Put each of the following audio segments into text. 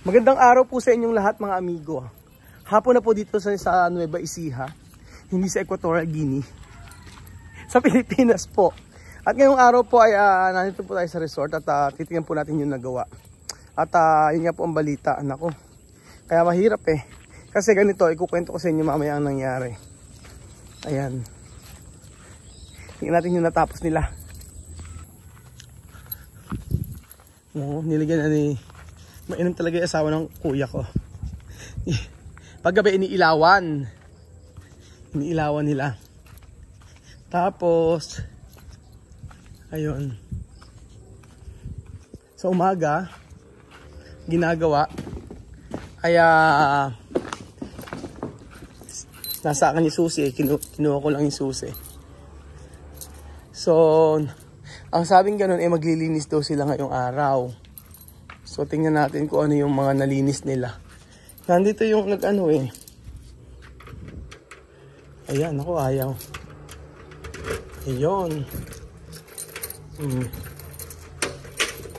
Magandang araw po sa inyong lahat mga amigo. Hapon na po dito sa Nueva Ecija, hindi sa Equatorial Guinea, sa Pilipinas po. At ngayong araw po ay nandito po tayo sa resort at titingnan po natin yung nagawa. At yun nga po ang balita, nako. Kaya mahirap eh. Kasi ganito, ikukwento ko sa inyo mamaya ang nangyari. Ayan. Tingnan natin yung natapos nila. Oo, niligyan na ni... Mainam talaga yung asawa ng kuya ko. Paggabi iniilawan. Iniilawan nila. Tapos, ayun. Sa umaga, ginagawa. Kaya, nasa akin yung susi. Kinuha ko lang yung susi. So, ang sabing ganun ay maglilinis daw sila ngayong araw. So, tingnan natin kung ano yung mga nalinis nila. Nandito yung nag-ano eh. Ayan, ako ayaw. Ayun.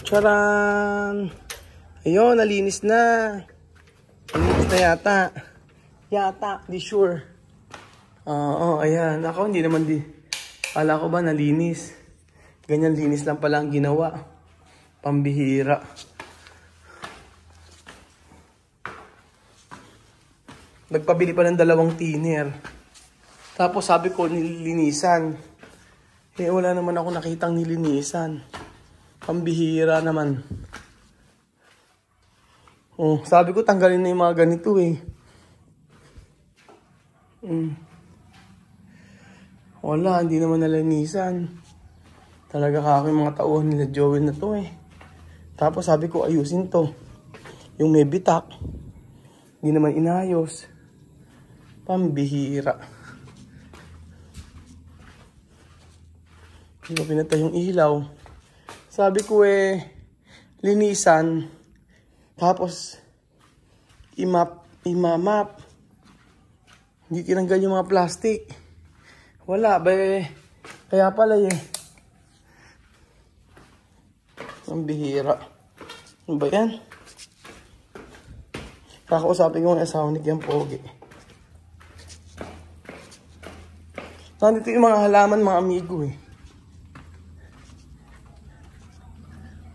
Charan! Ayun, nalinis na. Nalinis na yata. Yata, di sure. Oo, ayan. Ako, hindi naman di. Kala ko ba nalinis? Ganyan linis lang pala ang ginawa. Pambihira. Nagpabili pa ng 2 thinner. Tapos sabi ko nilinisan. Eh wala naman ako nakitang nilinisan. Pambihira naman. Oh, sabi ko tanggalin na yung mga ganito eh. Wala, hindi naman nalinisan. Talaga kakak yung mga tauhan nila Joel na to eh. Tapos sabi ko ayusin to. Yung may bitak. Hindi naman inayos. Pambihira. Hindi ko pinatay yung ilaw. Sabi ko eh, linisan. Tapos, imamap. Hindi tinanggal yung mga plastic. Wala ba eh. Kaya pala eh. Pambihira. Ano ba yan? Kakausapin ko ang asawa ni Kian Pogi. Nandito yung mga halaman, mga amigo eh.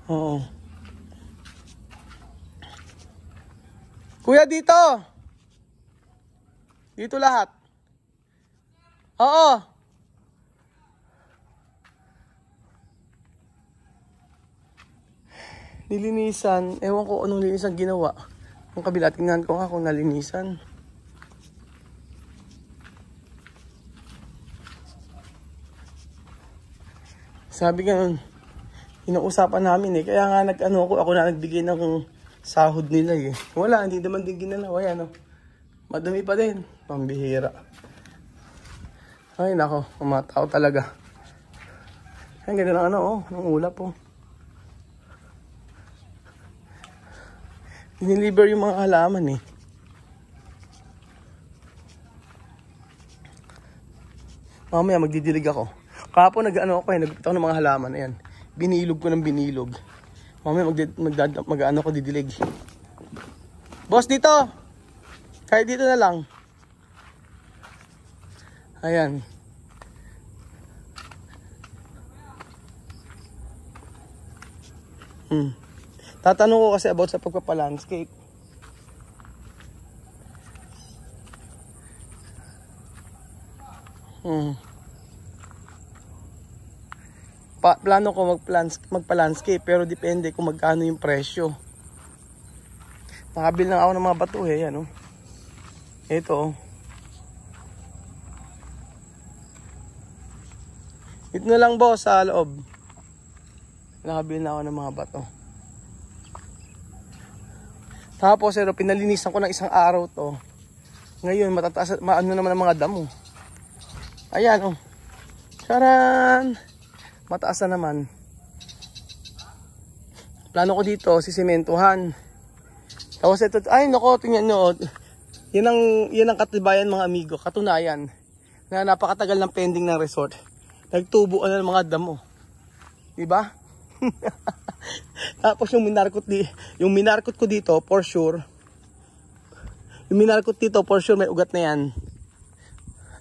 Oo. Kuya, dito! Dito lahat. Oo. Nilinisan. Ewan ko anong linisan ginawa. Ang kabila, tingnan ko nga kung nalinisan. Sabi nga, inausapan namin eh. Kaya nga ako na nagbigay ng sahod nila eh. Wala, hindi naman din ginalawa yan. Oh. Madumi pa din. Pambihira. Ay nako, mga tao talaga. Ang ganda ng ng ulap oh. Diniliver yung mga halaman eh. Mamaya magdidilig ako. Kahapon nagpita ako ng mga halaman. Ayan. Binilog ko ng binilog. Mamaya mag-ano ko didilig. Boss dito! Kahit dito na lang. Ayan. Tatanong ko kasi about sa pagpapalandscape. Plano ko magpa-landscape pero depende kung magkano yung presyo. Nakabil lang ako ng mga bato eh. Yan, oh. Ito. Oh. Ito na lang boss sa loob. Nakabil na ako ng mga bato. Tapos pinalinisan ko ng 1 araw to. Ngayon matataas, maano naman ang mga damo. Ayan oh. Charan! Mataas na naman. Plano ko dito, sisementuhan. Tapos ito, ay nako, tingnan nyo. Yan ang katibayan mga amigo, katunayan. Na napakatagal ng pending ng resort. Nagtubuan na ng mga damo. Diba? Tapos yung minarkot ko dito, for sure. Yung minarkot dito, for sure may ugat na yan.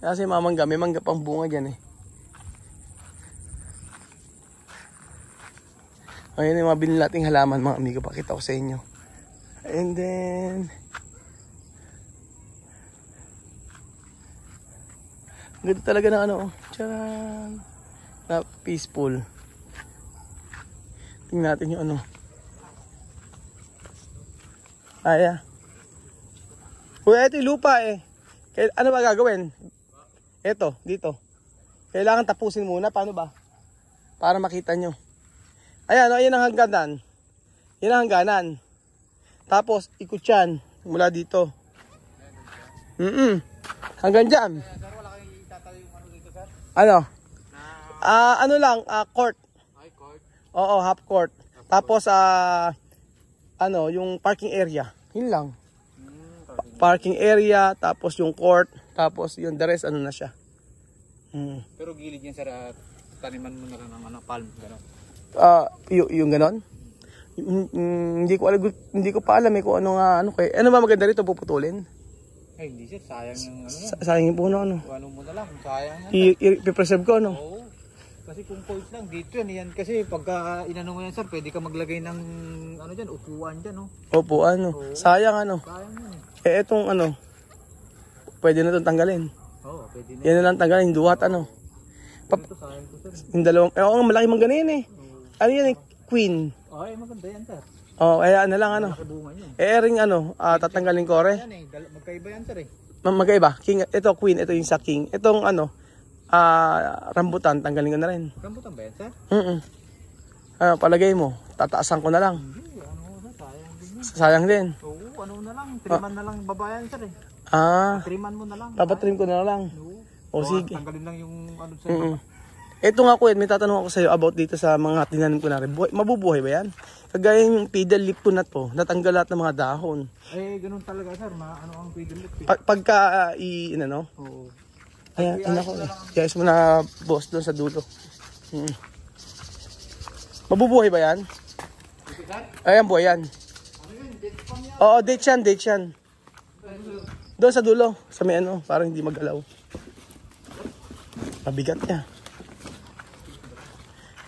Kasi mamangga, may mangga pang bunga dyan eh. Ayun yung mga binili nating halaman mga amigo, pakita ko sa inyo. And then, ganda talaga ng ano, tcharan, na peaceful. Tingnan natin yung ano. Aya. Uy, ito yung lupa eh. Ano ba gagawin? Ito, dito. Kailangan tapusin muna, paano ba? Para makita nyo. Ayan, o, ayan ang hangganan. Yan ang hangganan. Tapos, ikot yan. Mula dito. Hanggang dyan. Sir, wala kayong itatayo yung ano dito, sir? Ano? Ano lang, court. Ay, court. Oo, half court. Tapos, ano, yung parking area. Yun lang. Parking area, tapos yung court, tapos yung the rest, ano na siya. Pero gilid yan, sir, at taniman mo na lang ng ano, palm. Gano'n. Yung ganon? Hindi ko pa alam eh kung ano nga, ano ba maganda rito, puputulin? Ay, hindi, sir, sayang yung ano yan. Sayang yung puno, ano? Ano mo na lang, sayang yan. I-preserve ko, ano? Oo. Kasi kung coils lang, dito yan. Kasi pagka inano mo yan, sir, pwede ka maglagay ng, ano dyan, upuan dyan, no? Opo, ano? Oo. Sayang, ano? Sayang yan. Etong, ano? Pwede na itong tanggalin. Oo, pwede na. Yan na lang tanggalin, duwat, ano? Ito, sayang ko, sir. Yung dalawang, malaki mang ganun eh. Ano yan eh? Queen. Ay, maganda yan, sir. Kaya ano lang, ano? Nakibunga niya. Ring, ano, tatanggalin ko, Yan eh, magkaiba yan, sir, eh. Magkaiba. King, ito queen, ito yung sa king. Itong, ano, rambutan, tanggalin ko na rin. Rambutan ba yan, sir? Palagay mo, tataasan ko na lang. Hindi, ano na, sayang din yan. Sayang din. Oo, ano na lang, triman na lang babayan, sir, eh. Triman mo na lang. Papatrim ko na lang. Oo. Sige. Tanggalin lang yung ano sa'yo. Ito nga kuya, may tatanong ako sa iyo about dito sa mga tinanim ko na rin. Mabubuhay ba yan? Kagaya yung fiddle leaf ko na to, natanggal lahat ng mga dahon. Eh, ganun talaga, sir. Ano ang fiddle leaf, eh. Pagka, ano? Oo. Ayan, ako eh. Yes mo na boss doon sa dulo. Mabubuhay ba yan? Ayan, buhay yan. Ano yun? Date spam yan? Oo, date yan. Doon sa dulo, sa may ano, parang hindi magalaw. Mabigat niya.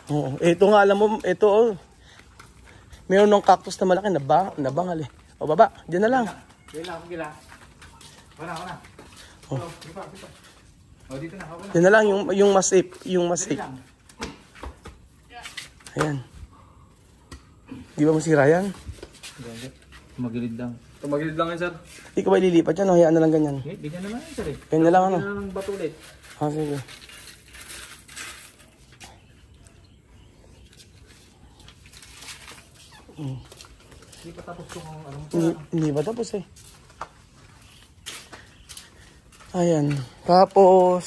Oo, ito nga alam mo, ito oh. Meron ng cactus na malaki, nabangal eh. O baba, diyan na lang. Gila. Wala. Oh. Diba? O, dito na, wala. Diyan na lang, yung mas safe, Ayan. Di ba masira yan? Tumagilid lang. Tumagilid lang yan, sir. Hindi ko ba ililipat yan, o hayaan na lang ganyan. Eh, ganyan naman yan, sir, eh. Ganyan na lang ano. Ganyan na lang bato ulit. Sige. Hindi pa tapos kung ano mo. Hindi ba tapos eh. Ayan. Tapos,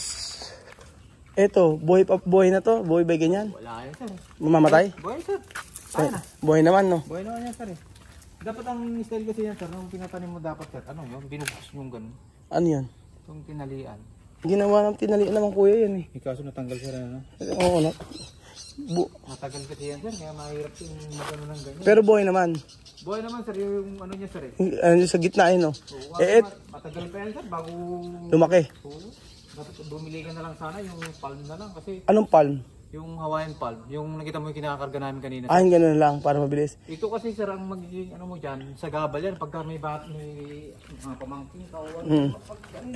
eto, buhay na to. Buhay ba ganyan? Wala yan, sir. Mamamatay? Buhay, sir. Tayo na. Buhay naman, no? Buhay naman yan, sir, eh. Dapat ang style kasi yan, sir. Nung pinatanim mo dapat, sir. Ano yung binubos yung ganun? Ano yan? Yung tinalian. Ginawa ng tinalian naman kuya yan eh. Ikaso natanggal, sir, ano? Oo, no? Matagal kasi yan, sir. Kaya mahirap yung magano ng ganyan. Pero buhay naman. Buhay naman, sir. Yung ano niya, sir, eh. Ano, sa gitna eh, no? Oo, matagal pa yan, sir. Bago lumaki. Oo. Dapat bumili ka na lang sana yung palm na lang kasi Anong palm? yung Hawaiian palm, yung nakita mo yung kinakarga namin kanina. Yung ganun lang, para mabilis. Ito kasi sir ang magiging ano mo dyan, sa gabal yan, pagka may mga pamangkin ka o ano.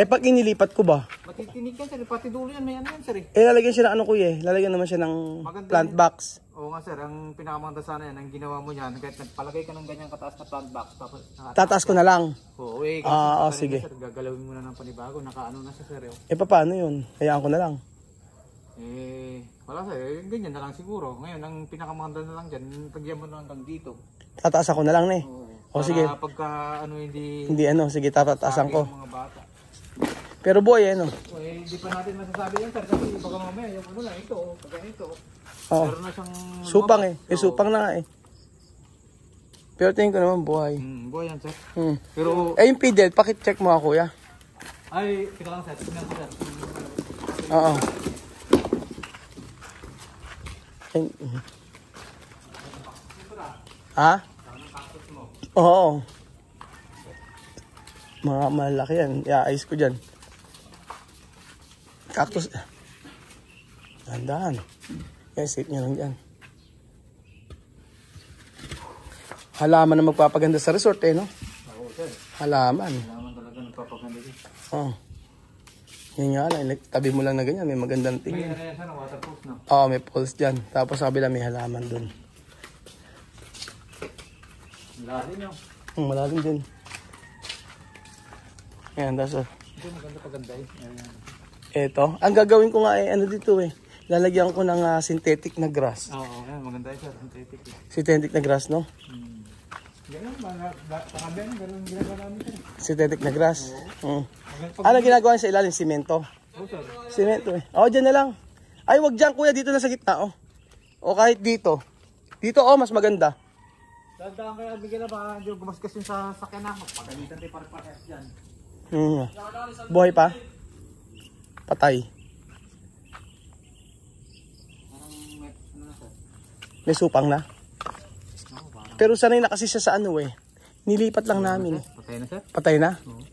Pag inilipat ko ba? Matitinig yan sir, pati dulo yan, may ano yan sir eh. Lalagyan siya ng ano kuya eh. Lalagyan naman siya ng Maganda plant yun. box. Oo nga sir, ang pinakamaganda sana yan, ang ginawa mo yan, kahit nagpalagay ka ng ganyang kataas na plant box, tapos Tataas ko na lang. oo, eh, sige. sir, gagalawin mo na ng panibago, nakaano na siya sir. Paano yun? Hayaan ko na lang. Wala sir, ganyan na lang siguro. Ngayon, ang pinakamaganda na lang dyan, tagyan mo na hanggang dito. Tataas ako na lang eh. Oo. Sige. Pagka ano hindi ano, sige, tataasan ko. yung mga bata. Pero boy eh, no? Hindi pa natin masasabi yan sir, kasi baka mamaya yung ano lang, ito, pagka ito. Oo. Meron na siyang Supang eh. lumabas. Supang na nga eh. Pero tingin ko naman buhay. Buhay yan sir. Pero yung fiddle, pakit-check mo ako kuya. Ay, tika lang sir, tingnan ko sir. Oo. Ha? Oo. Mga malaki yan. I-ayos ko dyan. Cactus. Dandahan. Yan, safe nyo lang dyan. Halaman na magpapaganda sa resort eh, no? Oo, sir. Halaman. Halaman talaga nagpapaganda din. Oo. Yan nga lang. Tabi mo lang na ganyan. May magandang May tingin. ano yan sir, waterproof na. Oo, may poles dyan. Tapos sa kabila may halaman dun. Lalim yun. Malalim din. Ayan, that's all. Ito maganda paganda eh. Ayan. Eto. Ang gagawin ko nga ano dito eh. Lalagyan ko ng synthetic na grass. Oo, yan. Maganda yun sir. Synthetic eh. Synthetic na grass, no? Ganun, pangabihan, ganun ginagawa namin sir. Synthetic na grass. Oo. Maganda Ano ginagawa niya sa ilalim? Simento. Oo sir. Simento eh. Oo, dyan na lang. Ay, wag dyan kuya. Dito na sa gitna, oh. O kahit dito. Dito, oh, mas maganda. Tandaan kayo, bigyan na baka yung gumasgas yun sa sakyan na. Pagalitan tayo parehas dyan. Buhay pa? Patay. Parang may, ano na sir? May supang na. Oo, parang. Pero sanay na kasi siya sa ano eh. Nilipat lang namin eh. Patay na sir? Patay na? Oo.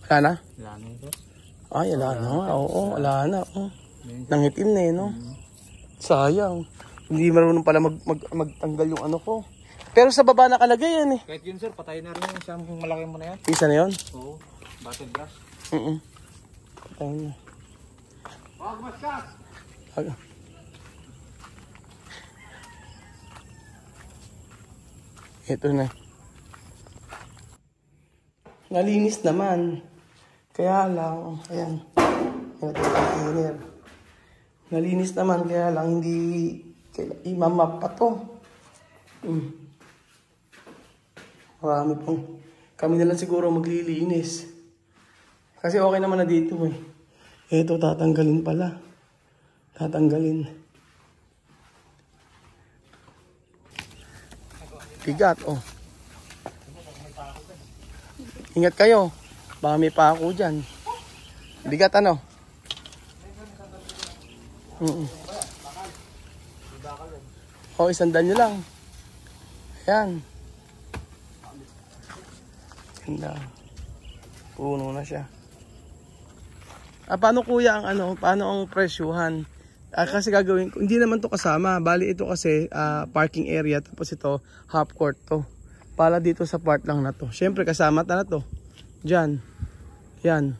Wala na? Wala na yun sir. Ay, wala na nga. Oo, wala na. Oh. Nangitim na eh, no? Sayang. Hindi marunong pala magtanggal yung ano ko. Pero sa baba nakalagay yan eh. Kahit yun sir, patay na rin yun. Isang malaki mo na yan. Isa na yun? Oo. Battle glass. Patay na. Wag maskas! Ito na. Nalinis naman. Kaya lang, ayan. Container. Nalinis naman, kaya lang hindi imamap pa to. Marami pong. Kami na lang siguro maglilinis. Kasi okay naman na dito eh. Ito, tatanggalin pala. Tatanggalin. Bigat, oh. Ingat kayo. Baka may pako dyan. Bigat, ano? O, isandal nyo lang. Ayan. Ganda. Puno na siya. Paano kuya ang ano? Paano ang presyuhan? Kasi gagawin ko, hindi naman to kasama. Bali ito kasi parking area. Tapos ito, half court to. Para dito sa part lang na to. Siyempre kasama na to. Diyan. Yan.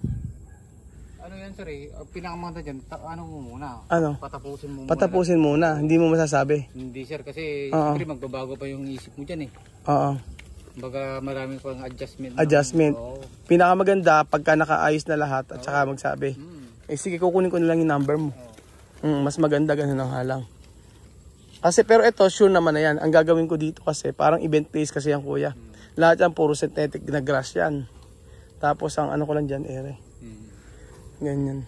Ano yan sir eh? Pinakamanda dyan, ano mo muna? Ano? Patapusin mo muna. Patapusin muna. Hindi mo masasabi. Hindi sir, kasi siyempre magbabago pa yung isip mo dyan eh. Oo. Baga maraming pang adjustment. Adjustment. Oo. Pinakamaganda pagka nakaayos na lahat at saka magsabi. Eh sige, kukunin ko na lang yung number mo. Mas maganda ganun ang halang. Kasi pero ito, sure naman na yan. Ang gagawin ko dito kasi, parang event place kasi yan kuya. Lahat yan, puro synthetic na grass yan. Tapos ang ano ko lang dyan, ere. Ganyan.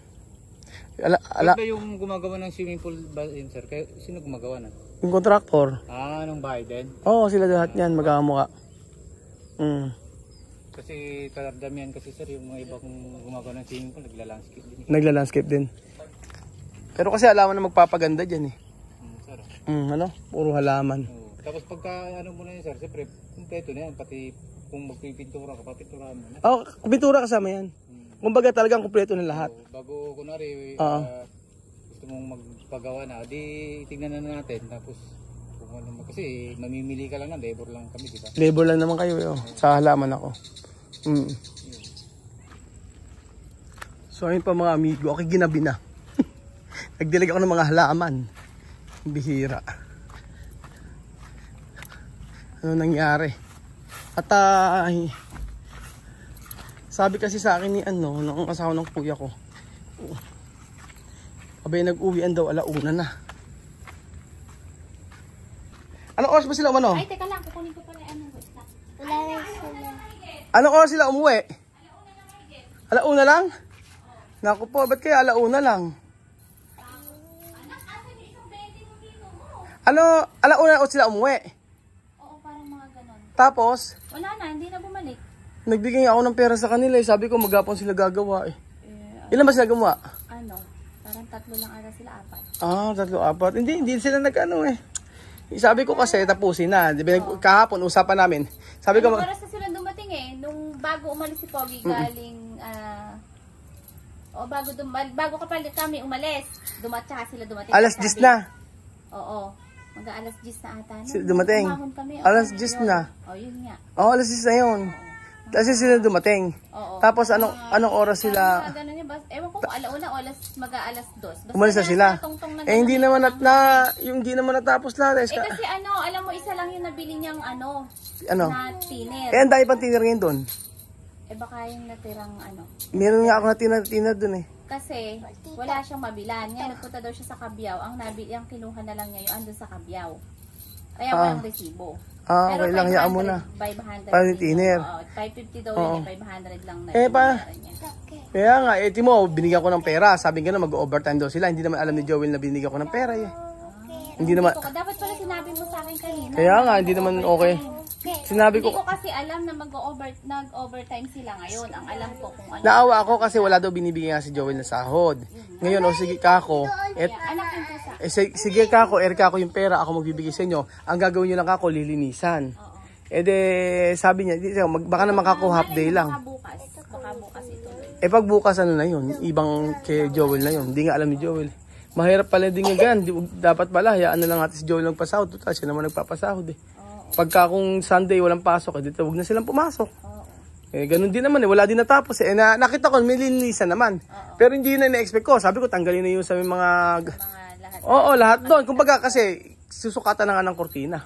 Ba yung gumagawa ng swimming pool ba yun sir? Kaya, sino gumagawa na? Yung contractor. Nung bahay din? Oo, sila lahat yan, magkakamukha. Kasi kalardamihan kasi sir, yung mga iba kung gumagawa ng swimming pool, nagla-landscape din. Nagla-landscape din. Pero kasi alaman na magpapaganda dyan eh. Sir. Ano? Puro halaman. Tapos pagka ano mo na yun sir, siyempre, kumpleto na yan. Pati kung magpipintura ka, papinturahan mo na. Oo, pintura kasama yan. Kumbaga talagang kumpleto ng lahat. Bago kunwari, gusto mong magpagawa na, di tignan na natin. Tapos, kung ano, kasi mamimili ka lang na, labor lang kami, di ba? Labor lang naman kayo, sa halaman ako. So ayun pa mga amigo, okay ginabi na. Nagdilig ako ng mga halaman. Bihira. Ano nangyari? At sabi kasi sa akin ni nung asawa ng kuya ko. Abay nag-uwian daw alauna na. Anong oras ba sila umano? Ay, teka lang, kukunin ko pala ano. Wala na sila. Anong oras sila umuwi? Alauna lang? Naku po, ba't kaya alauna lang? Ano, alauna o sila umuwi? Oo, parang mga ganon. Tapos, Wala na, hindi na bumalik. nagbigay ako ng pera sa kanila eh. Sabi ko maghapon sila gagawa eh. Ilan ba sila gumawa? Ano, parang 3 lang ata sila, 4. 3, 4. Hindi sila nag-ano eh. Sabi ko kasi tapusin na. Di ba, kahapon usapan namin. Sabi ko, Anong oras na sila dumating nung bago umalis si Pogi galing, bago kami umalis, tsaka sila dumating. alas 10 na. Oo. Alas 10 na ata. Dumating. Kami, Alas 10 na. Yun nga. Alas 10 na yun. Kasi sila dumating. Oo. Tapos anong oras sila? Ganun yun, ewan ko kung alauna o mag-aalas 2. Basta Umalis na sila. Hindi naman hindi naman natapos lahat. kasi alam mo, isa lang yung nabili niyang Ano? na tiner. Ang dahil pang tiner ngayon doon. Baka yung natirang Meron nga ako na tiner doon Kasi wala siyang mabilan. Ngayon nagpunta daw siya sa Cabiao. Ang kinuha na lang niya yung andun sa Cabiao. Kaya walang resibo. Okay lang, hayaan mo na. 500. Para yung tiner. 550 daw yun, 500 lang na. Niya. Kaya nga, Timo, binigyan ko ng pera. Sabi nga na mag-overtime daw sila. Hindi naman alam ni Joel na binigyan ko ng pera Hindi naman. Dapat pala sinabi mo sa akin kanina. Kaya nga, hindi naman okay. Sinabi ko. Hindi ko kasi alam na nag-overtime sila ngayon. Ang alam ko kung ano. Naawa ako kasi wala daw binibigyan nga si Joel na sahod. Ngayon, sige kako. Anak yung pusa. Sige kako, kako yung pera. Ako magbibigay sa inyo. Ang gagawin nyo lang kako, lilinisan. Sabi niya, baka naman kako half day lang. Baka bukas ito. Pag bukas na yun, ibang kay Joel na yun. Hindi nga alam ni Joel. Mahirap pala din nga gan. Dapat pala, hayaan na lang natin si Joel nagpasahod. Total, siya naman nagpapasahod Pagka kung Sunday walang pasok, dito huwag na silang pumasok. Ganun din naman wala din natapos nakita ko, may linisan naman. Pero hindi na na-expect ko. Sabi ko, tanggalin na yun sa mga lahat. Oo, lahat doon. Kumbaga kasi, susukatan na nga ng kortina.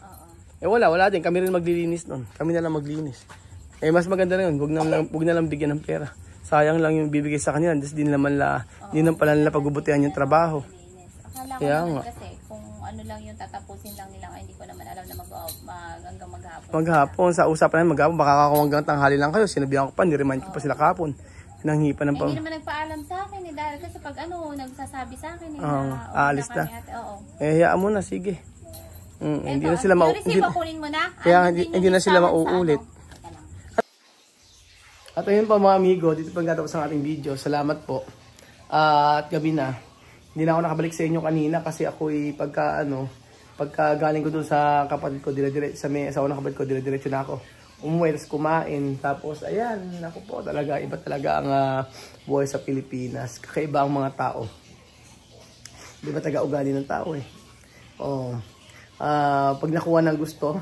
Wala din. Kami rin maglilinis doon. Kami na lang maglinis. Mas maganda na yun. Huwag na lang bigyan ng pera. Sayang lang yung bibigay sa kanila. Di naman pala nila pagbubutihan yung trabaho. Akala ko naman kasi kung ano lang yung tatapusin lang nila, hindi ko naman alam na hanggang maghapon. Maghapon, sa usapan namin maghapon, baka ako hanggang tanghali lang kayo. Sinabihan ko pa, niremind ko pa sila kahapon. Nanghipa ng Hindi naman nagpaalam sa akin dahil kasi pag nagsasabi sa akin aalis na. Hayaan mo na, sige. Hindi na sila kunin mo na. Kaya hindi na sila mauulit. At ayun pa mga amigo, dito pang gatapos ang ating video. Salamat po. At gabi na. Hindi na ako nakabalik sa inyo kanina kasi ako'y pagka galing ko dun sa kapatid ko, sa asawa ng kapatid ko, dire-diretso na ako. Umuwi, tapos kumain. Tapos ayan, ako po talaga, iba talaga ang buhay sa Pilipinas. Kakaiba ang mga tao. Di ba taga-ugali ng tao pag nakuha ng gusto,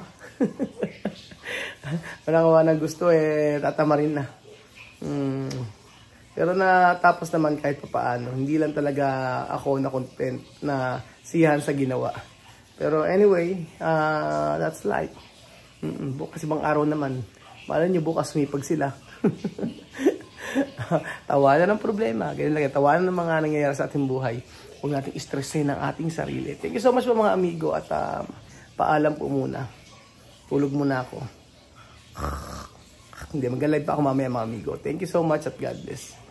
tatama rin na. Pero natapos naman kahit papaano. Hindi lang talaga ako na content na siyahan sa ginawa. Pero anyway, that's life. Bukas ibang araw naman. Malay nyo bukas sumipag sila. Tawanan ng problema. Ganyan lang. Tawanan ng mga nangyayari sa ating buhay. Huwag natin stressin ang ating sarili. Thank you so much po mga amigo. At paalam po muna. Tulog muna ako. Hindi, mag-live pa ako mamaya mga amigo. Thank you so much at God bless.